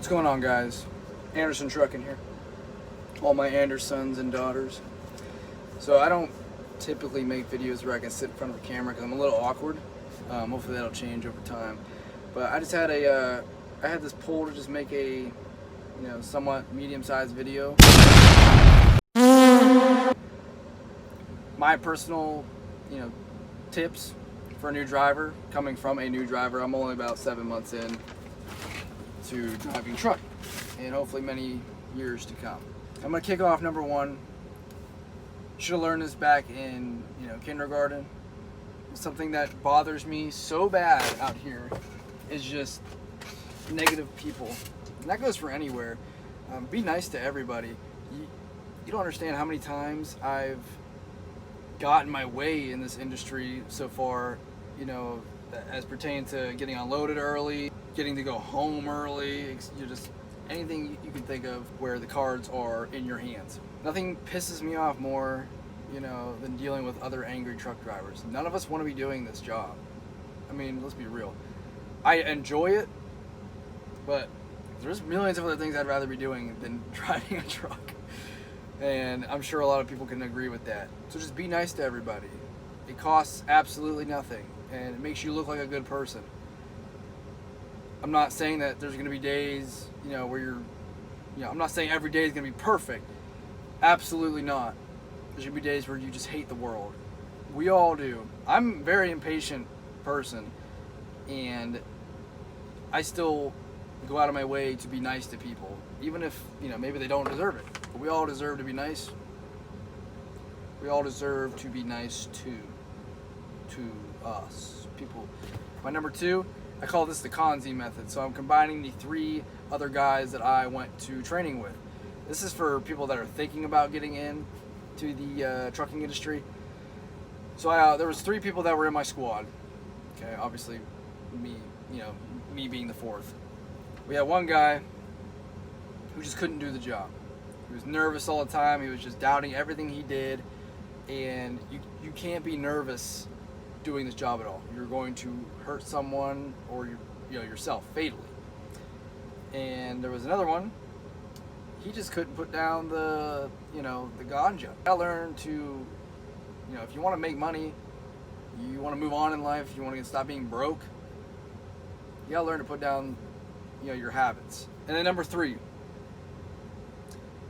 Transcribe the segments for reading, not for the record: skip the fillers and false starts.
What's going on, guys? Anderson Trucking here. All my Andersons and daughters. So I don't typically make videos where I can sit in front of a camera because I'm a little awkward. Hopefully that'll change over time. But I just had I had this pull to just make a, somewhat medium-sized video. My personal, tips for a new driver, coming from a new driver. I'm only about 7 months in to driving truck, and hopefully many years to come. I'm gonna kick off number one. Should have learned this back in kindergarten. Something that bothers me so bad out here is just negative people, and that goes for anywhere. Be nice to everybody. You don't understand how many times I've gotten my way in this industry so far, as pertaining to getting unloaded early, getting to go home early, just anything you can think of where the cards are in your hands. Nothing pisses me off more, than dealing with other angry truck drivers. None of us want to be doing this job. I mean, let's be real. I enjoy it, but there's millions of other things I'd rather be doing than driving a truck. And I'm sure a lot of people can agree with that. So just be nice to everybody. It costs absolutely nothing, and it makes you look like a good person. I'm not saying that there's going to be days, where I'm not saying every day is going to be perfect. Absolutely not. There's going to be days where you just hate the world. We all do. I'm a very impatient person, and I still go out of my way to be nice to people, even if, maybe they don't deserve it. But we all deserve to be nice. We all deserve to be nice to us, people. My number two, I call this the Conzi method. So I'm combining the three other guys that I went to training with. This is for people that are thinking about getting in to the trucking industry. So there was three people that were in my squad. Okay, obviously me being the fourth. We had one guy who just couldn't do the job. He was nervous all the time. He was just doubting everything he did. And you can't be nervous doing this job at all. You're going to hurt someone or yourself fatally. And there was another one. He just couldn't put down the ganja. I learned to, if you want to make money, you want to move on in life, you want to stop being broke, you gotta learn to put down, your habits. And then number three,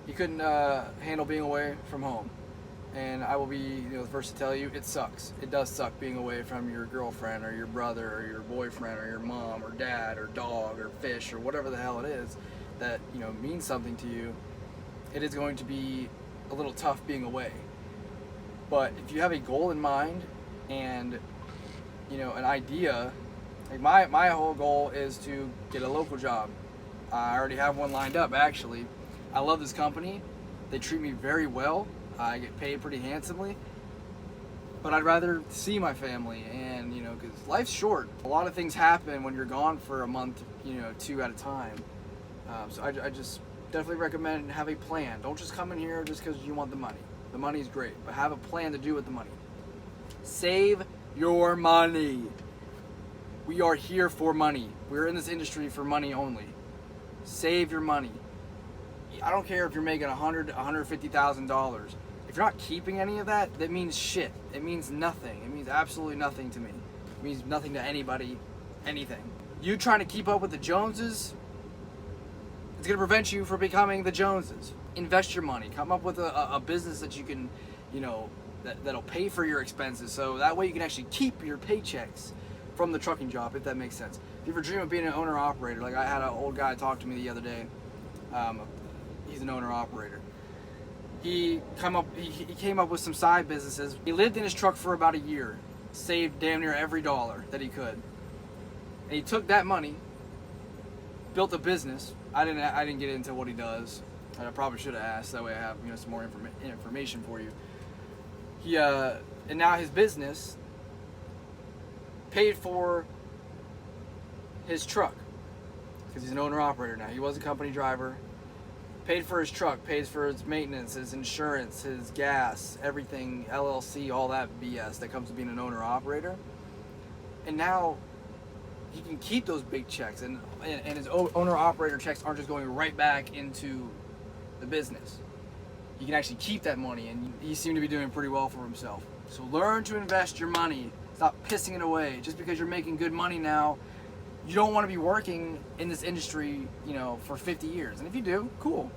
he couldn't handle being away from home. And I will be the first to tell you, it sucks. It does suck being away from your girlfriend or your brother or your boyfriend or your mom or dad or dog or fish or whatever the hell it is that means something to you. It is going to be a little tough being away. But if you have a goal in mind and an idea, like my whole goal is to get a local job. I already have one lined up, actually. I love this company. They treat me very well. I get paid pretty handsomely, but I'd rather see my family, and because life's short. A lot of things happen when you're gone for a month, two at a time. So I just definitely recommend have a plan. Don't just come in here just because you want the money. The money's great, but have a plan to do with the money. Save your money. We are here for money. We're in this industry for money only. Save your money. I don't care if you're making $150,000. If you're not keeping any of that, that means shit. It means nothing. It means absolutely nothing to me. It means nothing to anybody, anything. You trying to keep up with the Joneses, it's going to prevent you from becoming the Joneses. Invest your money. Come up with a business that you can, that'll pay for your expenses. So that way you can actually keep your paychecks from the trucking job, if that makes sense. If you ever dream of being an owner-operator, like I had an old guy talk to me the other day. He's an owner-operator. He came up with some side businesses. He lived in his truck for about a year, saved damn near every dollar that he could, and he took that money, built a business. I didn't get into what he does. I probably should have asked. That way I have some more information for you. And now his business paid for his truck because he's an owner-operator now. He was a company driver. Paid for his truck, pays for his maintenance, his insurance, his gas, everything, LLC, all that BS that comes to being an owner-operator. And now he can keep those big checks, and his owner-operator checks aren't just going right back into the business. He can actually keep that money, and he seemed to be doing pretty well for himself. So learn to invest your money. Stop pissing it away. Just because you're making good money now, you don't want to be working in this industry, for 50 years. And if you do, cool.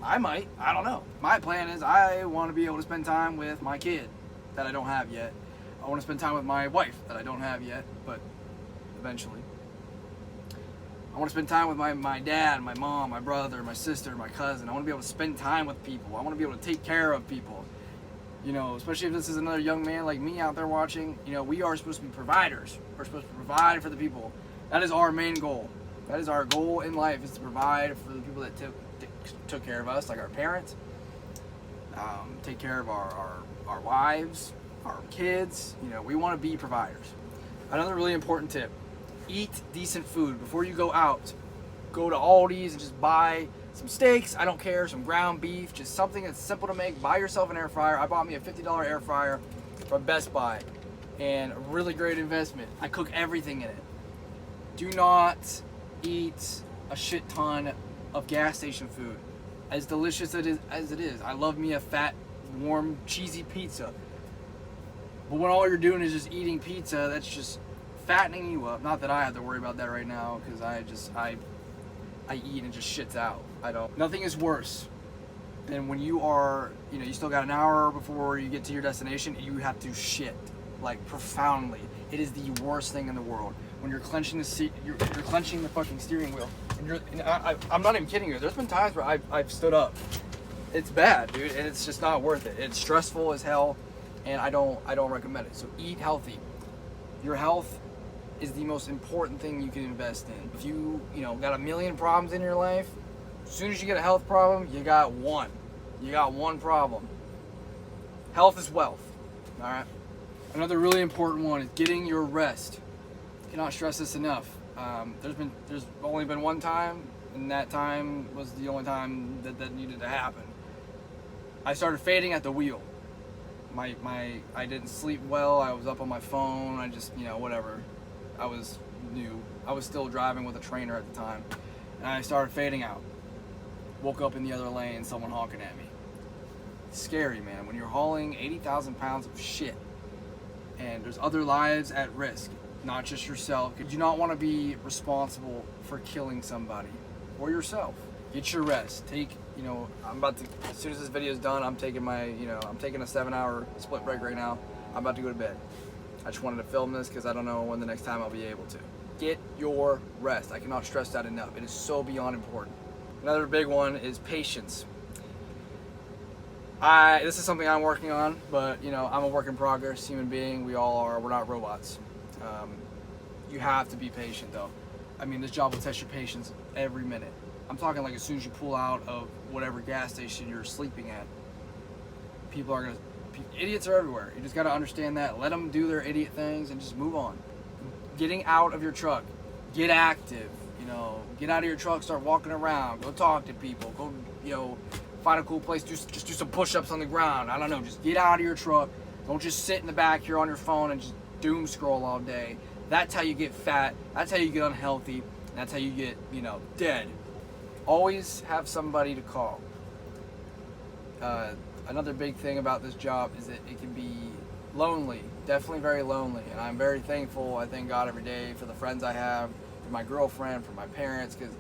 I might. I don't know. My plan is I want to be able to spend time with my kid that I don't have yet. I want to spend time with my wife that I don't have yet, but eventually. I want to spend time with my dad, my mom, my brother, my sister, my cousin. I want to be able to spend time with people. I want to be able to take care of people. Especially if this is another young man like me out there watching, we are supposed to be providers. We're supposed to provide for the people. That is our main goal. That is our goal in life, is to provide for the people that took care of us, like our parents. Take care of our wives, our kids. We want to be providers. Another really important tip: eat decent food before you go out. Go to Aldi's and just buy some steaks. I don't care, some ground beef, just something that's simple to make. Buy yourself an air fryer. I bought me a $50 air fryer from Best Buy, and a really great investment. I cook everything in it. Do not eat a shit ton of gas station food. As delicious as it is, I love me a fat, warm, cheesy pizza. But when all you're doing is just eating pizza, that's just fattening you up. Not that I have to worry about that right now, because I eat and just shits out. Nothing is worse than when you are, you still got an hour before you get to your destination, and you have to shit, like, profoundly. It is the worst thing in the world. When you're clenching the seat, you're clenching the fucking steering wheel, and I'm not even kidding you. There's been times where I've stood up. It's bad, dude, and it's just not worth it. It's stressful as hell, and I don't recommend it. So eat healthy. Your health is the most important thing you can invest in. If you got a million problems in your life, as soon as you get a health problem, you got one. You got one problem. Health is wealth. All right. Another really important one is getting your rest. Cannot stress this enough. There's only been one time, and that time was the only time that needed to happen. I started fading at the wheel. I didn't sleep well. I was up on my phone. I just whatever. I was new. I was still driving with a trainer at the time, and I started fading out. Woke up in the other lane, someone honking at me. It's scary, man. When you're hauling 80,000 pounds of shit, and there's other lives at risk, not just yourself. You do not want to be responsible for killing somebody or yourself. Get your rest. I'm about to, as soon as this video is done, I'm taking I'm taking a 7-hour split break right now. I'm about to go to bed. I just wanted to film this because I don't know when the next time I'll be able to. Get your rest. I cannot stress that enough. It is so beyond important. Another big one is patience. This is something I'm working on, but I'm a work in progress human being. We all are. We're not robots. You have to be patient, though. This job will test your patience every minute. I'm talking like as soon as you pull out of whatever gas station you're sleeping at. Idiots are everywhere. You just got to understand that. Let them do their idiot things and just move on. Getting out of your truck. Get active. Get out of your truck, start walking around. Go talk to people. Go, find a cool place. Just do some push-ups on the ground. I don't know. Just get out of your truck. Don't just sit in the back here on your phone and just doom scroll all day. That's how you get fat. That's how you get unhealthy. That's how you get, dead. Always have somebody to call. Another big thing about this job is that it can be lonely, definitely very lonely. And I'm very thankful. I thank God every day for the friends I have, for my girlfriend, for my parents, because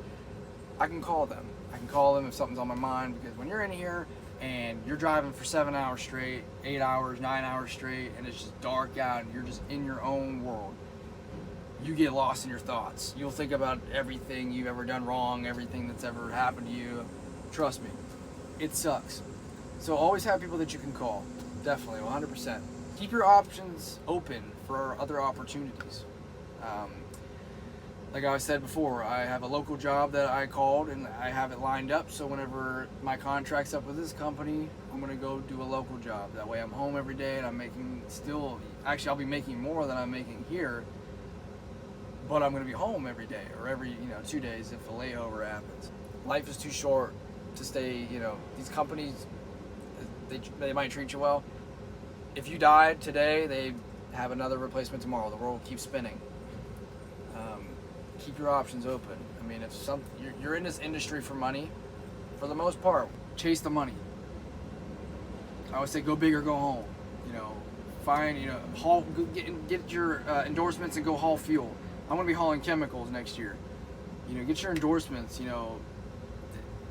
I can call them. I can call them if something's on my mind, because when you're in here and you're driving for 7 hours straight, 8 hours, 9 hours straight, and it's just dark out and you're just in your own world, you get lost in your thoughts. You'll think about everything you've ever done wrong, everything that's ever happened to you. Trust me, it sucks. So always have people that you can call. Definitely, 100%. Keep your options open for other opportunities. Like I said before, I have a local job that I called and I have it lined up, so whenever my contract's up with this company, I'm going to go do a local job. That way I'm home every day and I'm making I'll be making more than I'm making here, but I'm going to be home every day or every 2 days if a layover happens. Life is too short to stay, these companies, they might treat you well. If you died today, they have another replacement tomorrow. The world keeps spinning. keep your options open. I mean, if you're in this industry for money, for the most part, chase the money. I always say go big or go home. You know, find, you know, get your endorsements and go haul fuel. I'm gonna be hauling chemicals next year. You know, get your endorsements. You know,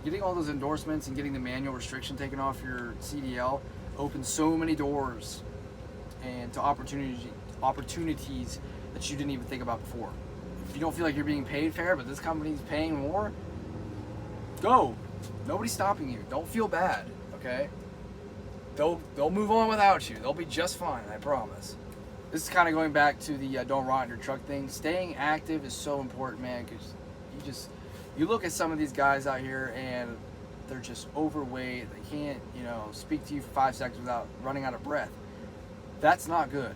getting all those endorsements and getting the manual restriction taken off your CDL opens so many doors and to opportunities that you didn't even think about before. If you don't feel like you're being paid fair, but this company's paying more, go. Nobody's stopping you. Don't feel bad, okay? They'll move on without you. They'll be just fine, I promise. This is kind of going back to the don't rot in your truck thing. Staying active is so important, man, because you look at some of these guys out here and they're just overweight. They can't, you know, speak to you for 5 seconds without running out of breath. That's not good.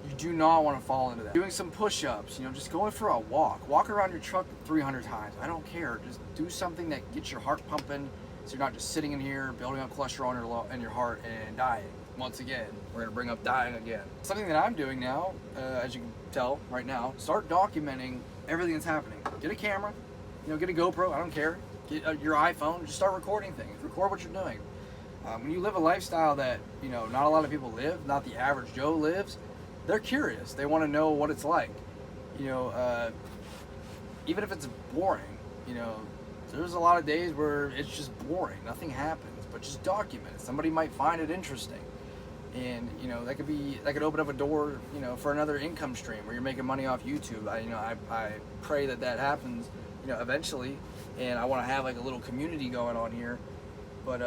You do not want to fall into that. Doing some push-ups, you know, just going for a walk. Walk around your truck 300 times. I don't care. Just do something that gets your heart pumping so you're not just sitting in here building up cholesterol in your heart and dying. Once again, we're going to bring up dying again. Something that I'm doing now, as you can tell right now, start documenting everything that's happening. Get a camera, you know, get a GoPro, I don't care. Get your iPhone, just start recording things. Record what you're doing. When you live a lifestyle that, you know, not a lot of people live, not the average Joe lives, they're curious. They want to know what it's like. You know, even if it's boring, you know, there's a lot of days where it's just boring. Nothing happens, but just document it. Somebody might find it interesting. And, you know, that could open up a door, you know, for another income stream where you're making money off YouTube. I pray that happens, you know, eventually. And I want to have like a little community going on here. But,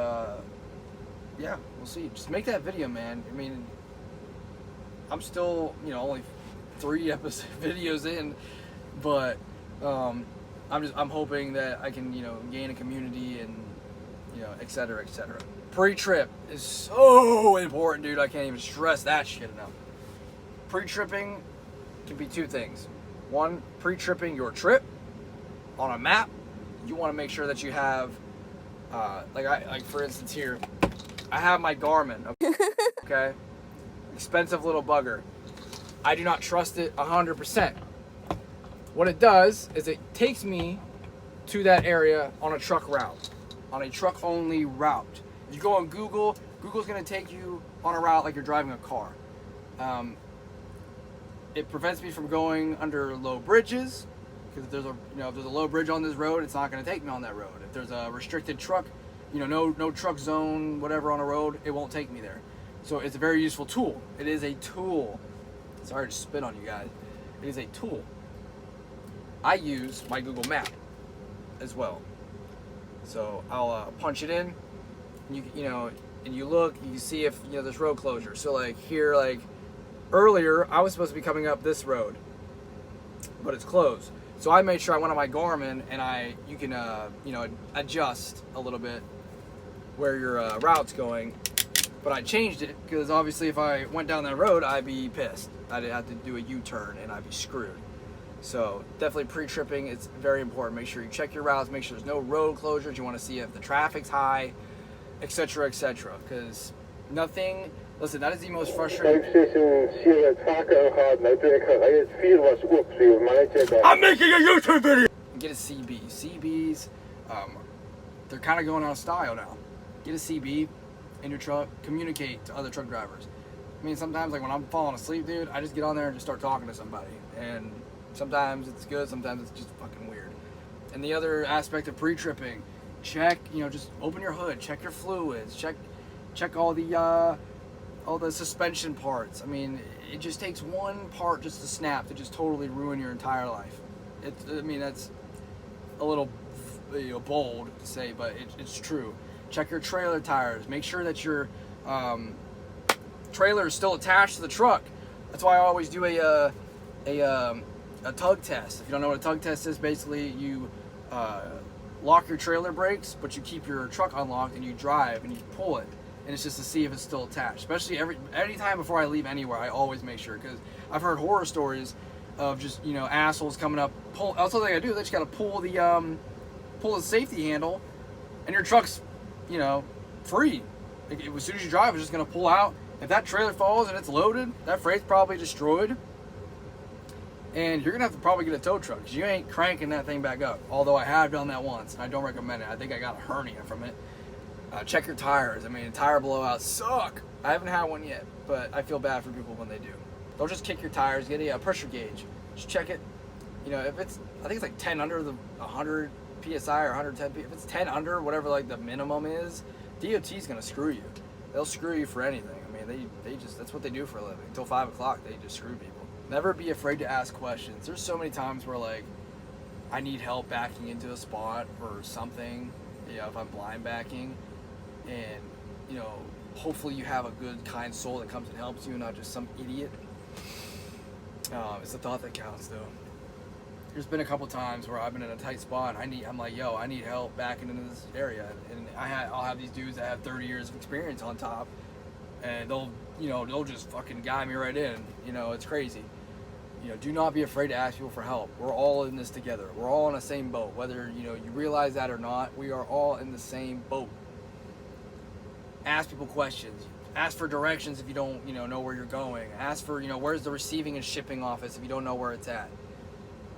yeah, we'll see. Just make that video, man. I mean, I'm still, you know, only 3 videos in, but I'm hoping that I can, you know, gain a community and, you know, et cetera, et cetera. Pre-trip is so important, dude. I can't even stress that shit enough. Pre-tripping can be 2 things. One, pre-tripping your trip on a map. You want to make sure that you have, like for instance here, I have my Garmin, okay? Expensive little bugger. I do not trust it 100%. What it does is it takes me to that area on a truck route, on a truck only route. If you go on Google, Google's gonna take you on a route like you're driving a car. It prevents me from going under low bridges, because if there's a low bridge on this road, it's not gonna take me on that road. If there's a restricted truck, you know, no truck zone, whatever on a road, it won't take me there. So it's a very useful tool. It is a tool. Sorry to spit on you guys. It is a tool. I use my Google Map as well. So I'll punch it in, and you know, and you look, you see if, you know, there's road closure. So like here, like earlier, I was supposed to be coming up this road, but it's closed. So I made sure I went on my Garmin, and you can you know, adjust a little bit where your route's going. But I changed it because obviously if I went down that road, I'd be pissed. I'd have to do a U-turn and I'd be screwed. So definitely pre-tripping, it's very important. Make sure you check your routes, make sure there's no road closures. You want to see if the traffic's high, etc., etc. Because nothing, listen, that is the most frustrating. I'm making a YouTube video! Get a CB. CBs, they're kind of going out of style now. Get a CB in your truck, communicate to other truck drivers. I mean, sometimes like when I'm falling asleep, dude, I just get on there and just start talking to somebody. And sometimes it's good, sometimes it's just fucking weird. And the other aspect of pre-tripping, check, you know, just open your hood, check your fluids, check all the suspension parts. I mean, it just takes one part just to snap to just totally ruin your entire life. I mean, that's a little, you know, bold to say, but it's true. Check your trailer tires. Make sure that your trailer is still attached to the truck. That's why I always do a tug test. If you don't know what a tug test is, basically you lock your trailer brakes, but you keep your truck unlocked and you drive and you pull it, and it's just to see if it's still attached. Especially anytime before I leave anywhere, I always make sure, because I've heard horror stories of just, you know, assholes coming up. That's all they gotta do. They just gotta pull the safety handle, and your truck's, you know, free. Like, as soon as you drive, it's just gonna pull out. If that trailer falls and it's loaded, that freight's probably destroyed. And you're gonna have to probably get a tow truck, because you ain't cranking that thing back up. Although I have done that once, and I don't recommend it. I think I got a hernia from it. Check your tires. I mean, tire blowouts suck. I haven't had one yet, but I feel bad for people when they do. Don't just kick your tires. Get a pressure gauge. Just check it. You know, if it's, I think it's like 10 under the 100 PSI or 110 PSI. If it's 10 under, whatever like the minimum is, DOT's gonna screw you. They'll screw you for anything. I mean, they just, that's what they do for a living. Until 5 o'clock, they just screw people. Never be afraid to ask questions. There's so many times where like, I need help backing into a spot or something, you know, if I'm blind backing, and, you know, hopefully you have a good, kind soul that comes and helps you, not just some idiot. It's the thought that counts, though. There's been a couple times where I've been in a tight spot, and I'm like, yo, I need help backing into this area, and I'll have these dudes that have 30 years of experience on top, and they'll just fucking guide me right in. You know, it's crazy. You know, do not be afraid to ask people for help. We're all in this together. We're all in the same boat. Whether, you know, you realize that or not, we are all in the same boat. Ask people questions. Ask for directions if you don't, you know where you're going. Ask for, where's the receiving and shipping office if you don't know where it's at.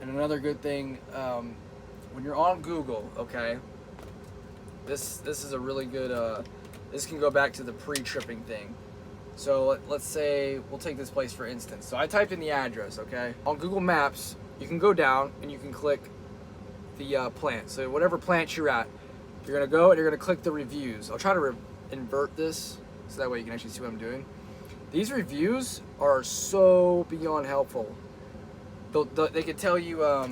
And another good thing, when you're on Google, okay, this is a really good, this can go back to the pre-tripping thing. So let's say, we'll take this place for instance. So I typed in the address, okay? On Google Maps, you can go down and you can click the plant. So whatever plant you're at, you're gonna go and you're gonna click the reviews. I'll try to invert this so that way you can actually see what I'm doing. These reviews are so beyond helpful. They could tell you, a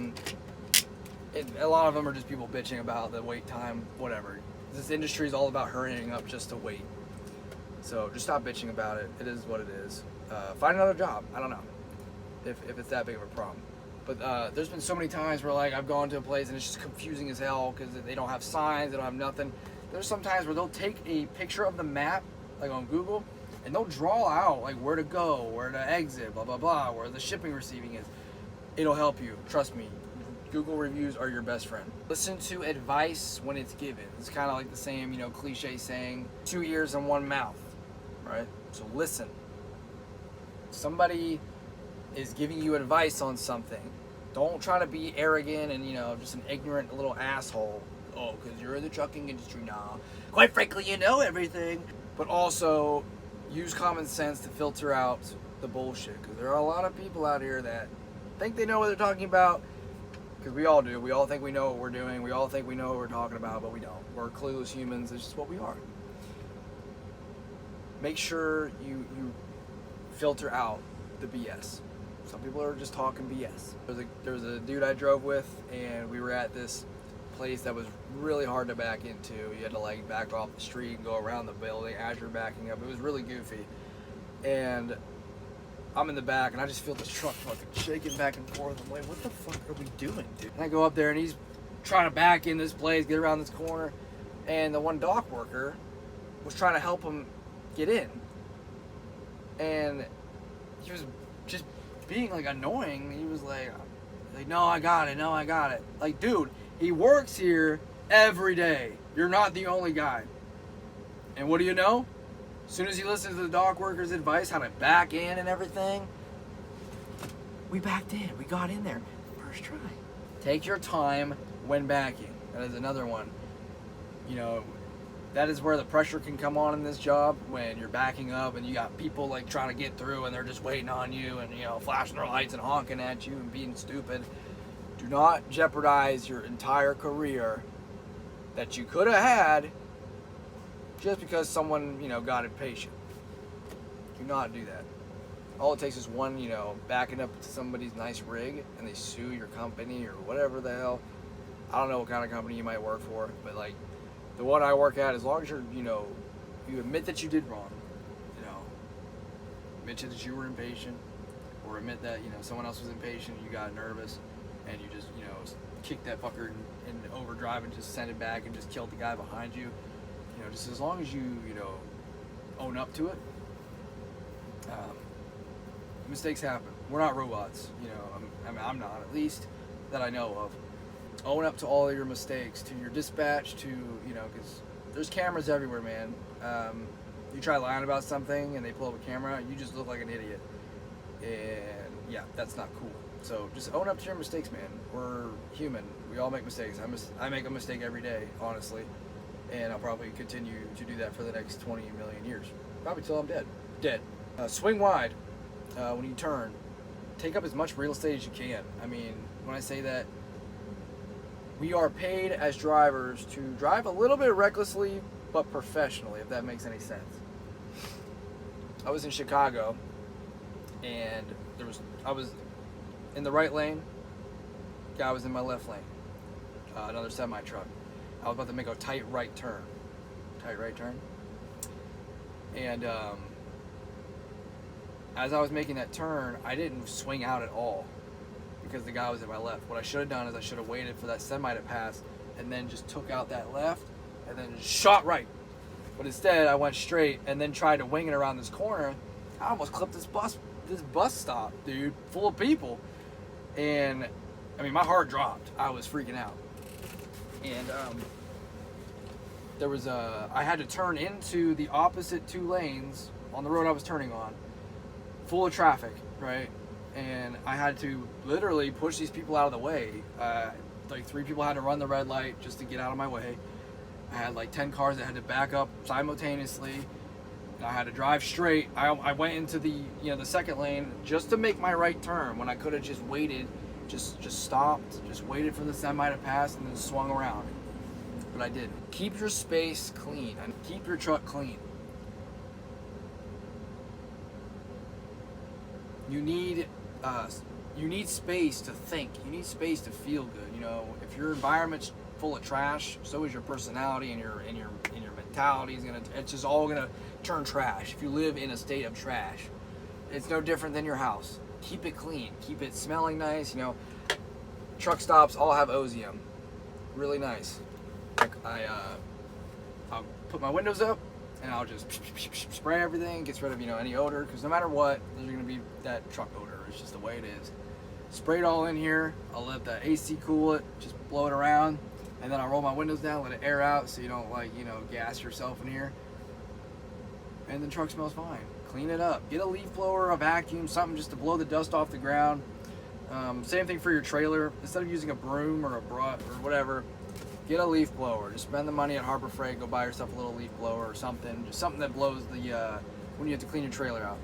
lot of them are just people bitching about the wait time, whatever. This industry is all about hurrying up just to wait. So just stop bitching about it. It is what it is. Find another job. I don't know if it's that big of a problem. But there's been so many times where like I've gone to a place and it's just confusing as hell because they don't have signs, they don't have nothing. There's some times where they'll take a picture of the map, like on Google, and they'll draw out like where to go, where to exit, blah, blah, blah, where the shipping receiving is. It'll help you. Trust me. Google reviews are your best friend. Listen to advice when it's given. It's kind of like the same, cliche saying, 2 ears and 1 mouth, right? So listen. Somebody is giving you advice on something. Don't try to be arrogant and, just an ignorant little asshole. Oh, because you're in the trucking industry now. Quite frankly, you know everything. But also, use common sense to filter out the bullshit. Because there are a lot of people out here that think they know what they're talking about. Because we all do. We all think we know what we're doing. We all think we know what we're talking about, but we don't. We're clueless humans. It's just what we are. Make sure you filter out the BS. Some people are just talking BS. There was a dude I drove with, and we were at this place that was really hard to back into. You had to like back off the street and go around the building as you're backing up. It was really goofy. And I'm in the back and I just feel this truck fucking shaking back and forth. I'm like, what the fuck are we doing, dude? And I go up there and he's trying to back in this place, get around this corner. And the one dock worker was trying to help him get in. And he was just being like annoying. He was like, no, I got it. No, I got it. Like, dude, he works here every day. You're not the only guy. And what do you know? As soon as he listened to the dock worker's advice, how to back in and everything, we backed in. We got in there. First try. Take your time when backing. That is another one. That is where the pressure can come on in this job, when you're backing up and you got people like trying to get through and they're just waiting on you and, flashing their lights and honking at you and being stupid. Do not jeopardize your entire career that you could have had just because someone, got impatient. Do not do that. All it takes is one, backing up to somebody's nice rig and they sue your company or whatever the hell. I don't know what kind of company you might work for, but like the one I work at, as long as you're, you admit that you did wrong, admit that you were impatient, or admit that, someone else was impatient, you got nervous, and you just, kicked that fucker in overdrive and just sent it back and just killed the guy behind you. Just as long as you, own up to it. Mistakes happen. We're not robots, I'm not, at least that I know of. Own up to all of your mistakes, to your dispatch, to, because there's cameras everywhere, man. You try lying about something and they pull up a camera, you just look like an idiot. And yeah, that's not cool. So just own up to your mistakes, man. We're human. We all make mistakes. I make a mistake every day, honestly, and I'll probably continue to do that for the next 20 million years, probably till I'm dead. Swing wide when you turn. Take up as much real estate as you can. I mean, when I say that, we are paid as drivers to drive a little bit recklessly, but professionally, if that makes any sense. I was in Chicago, and I was in the right lane. Guy was in my left lane. Another semi truck. I was about to make a tight right turn. And as I was making that turn, I didn't swing out at all because the guy was at my left. What I should have done is I should have waited for that semi to pass and then just took out that left and then just shot right. But instead, I went straight and then tried to wing it around this corner. I almost clipped this bus stop, dude, full of people. And I mean, my heart dropped. I was freaking out. And I had to turn into the opposite two lanes on the road I was turning on, full of traffic, right? And I had to literally push these people out of the way. Like 3 people had to run the red light just to get out of my way. I had like 10 cars that had to back up simultaneously. I had to drive straight. I went into the second lane just to make my right turn when I could have just waited, just stopped, just waited for the semi to pass and then swung around. But I didn't. Keep your space clean and keep your truck clean. You need space to think. You need space to feel good. You know, if your environment's full of trash, so is your personality and your mentality is it's just all gonna turn trash. If you live in a state of trash, it's no different than your house. Keep it clean. Keep it smelling nice. You know, truck stops all have Ozium. Really nice. I'll put my windows up and I'll just spray everything. Gets rid of any odor, because no matter what, there's gonna be that truck odor. It's just the way it is. Spray it all in here. I'll let the AC cool it. Just blow it around. And then I'll roll my windows down, let it air out so you don't gas yourself in here. And the truck smells fine. Clean it up. Get a leaf blower, a vacuum, something just to blow the dust off the ground. Same thing for your trailer. Instead of using a broom or a brush or whatever, get a leaf blower. Just spend the money at Harbor Freight. Go buy yourself a little leaf blower or something. Just something that blows the when you have to clean your trailer out.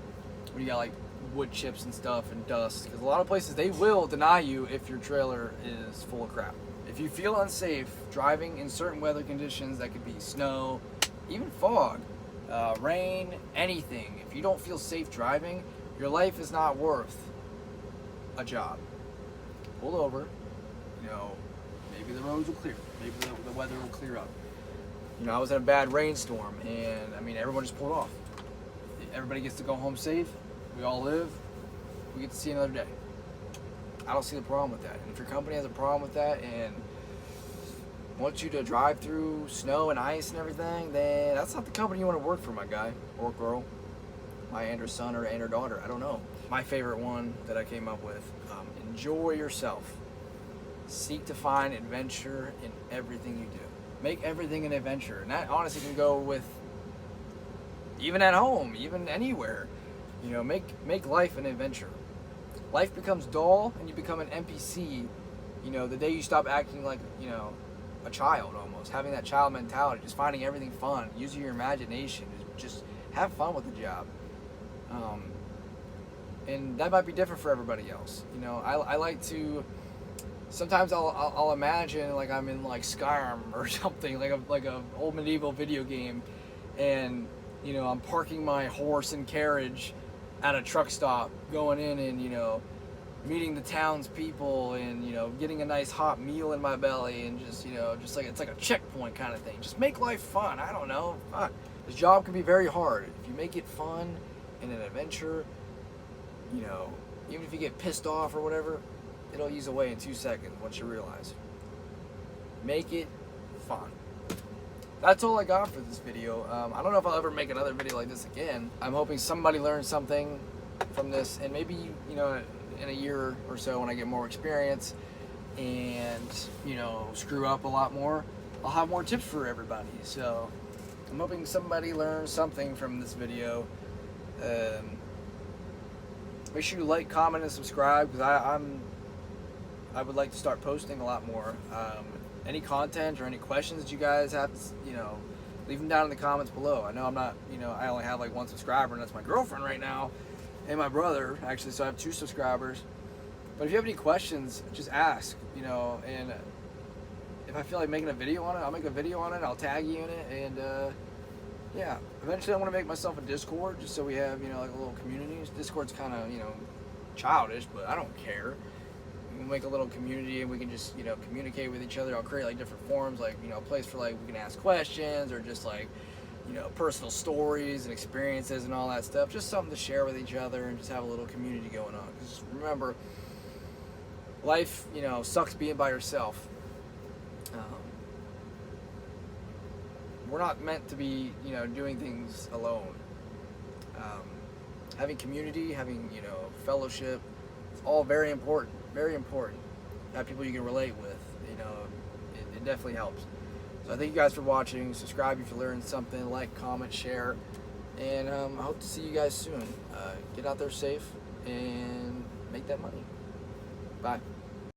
When you got like wood chips and stuff and dust. Because a lot of places, they will deny you if your trailer is full of crap. If you feel unsafe driving in certain weather conditions, that could be snow, even fog, rain, anything. If you don't feel safe driving, your life is not worth a job. Pull over. Maybe the roads will clear. Maybe the weather will clear up. I was in a bad rainstorm, and I mean, everyone just pulled off. Everybody gets to go home safe. We all live. We get to see another day. I don't see the problem with that. And if your company has a problem with that and wants you to drive through snow and ice and everything, then that's not the company you want to work for, my guy or girl, my and her son or and her daughter. I don't know. My favorite one that I came up with, enjoy yourself. Seek to find adventure in everything you do. Make everything an adventure. And that honestly can go with even at home, even anywhere. Make life an adventure. Life becomes dull and you become an NPC, the day you stop acting like, a child almost. Having that child mentality, just finding everything fun, using your imagination, just have fun with the job. And that might be different for everybody else. I like to, sometimes I'll imagine like I'm in like Skyrim or something, like a old medieval video game, and I'm parking my horse and carriage at a truck stop, going in and meeting the townspeople and getting a nice hot meal in my belly, and just like it's like a checkpoint kind of thing. Just make life fun. I don't know. This job can be very hard. If you make it fun and an adventure, even if you get pissed off or whatever, it'll ease away in 2 seconds once you realize. Make it fun. That's all I got for this video. I don't know if I'll ever make another video like this again. I'm hoping somebody learns something from this, and maybe, in a year or so when I get more experience and, screw up a lot more, I'll have more tips for everybody. So I'm hoping somebody learns something from this video. Make sure you like, comment, and subscribe, because I would like to start posting a lot more. Any content or any questions that you guys have, leave them down in the comments below. I know I'm not, I only have like 1 subscriber, and that's my girlfriend right now, and my brother, actually, so I have 2 subscribers. But if you have any questions, just ask, and if I feel like making a video on it, I'll make a video on it, I'll tag you in it, and yeah. Eventually I want to make myself a Discord, just so we have, like a little community. Discord's kind of, childish, but I don't care. We'll make a little community and we can just, communicate with each other. I'll create like different forums, like, a place for like we can ask questions, or just like, personal stories and experiences and all that stuff. Just something to share with each other and just have a little community going on. Because remember, life, sucks being by yourself. We're not meant to be, doing things alone. Having community, having, fellowship, it's all very important. Very important. Have people you can relate with, it definitely helps. So I thank you guys for watching. Subscribe if you learned something. Like, comment, share, and I hope to see you guys soon. Get out there safe and make that money. Bye.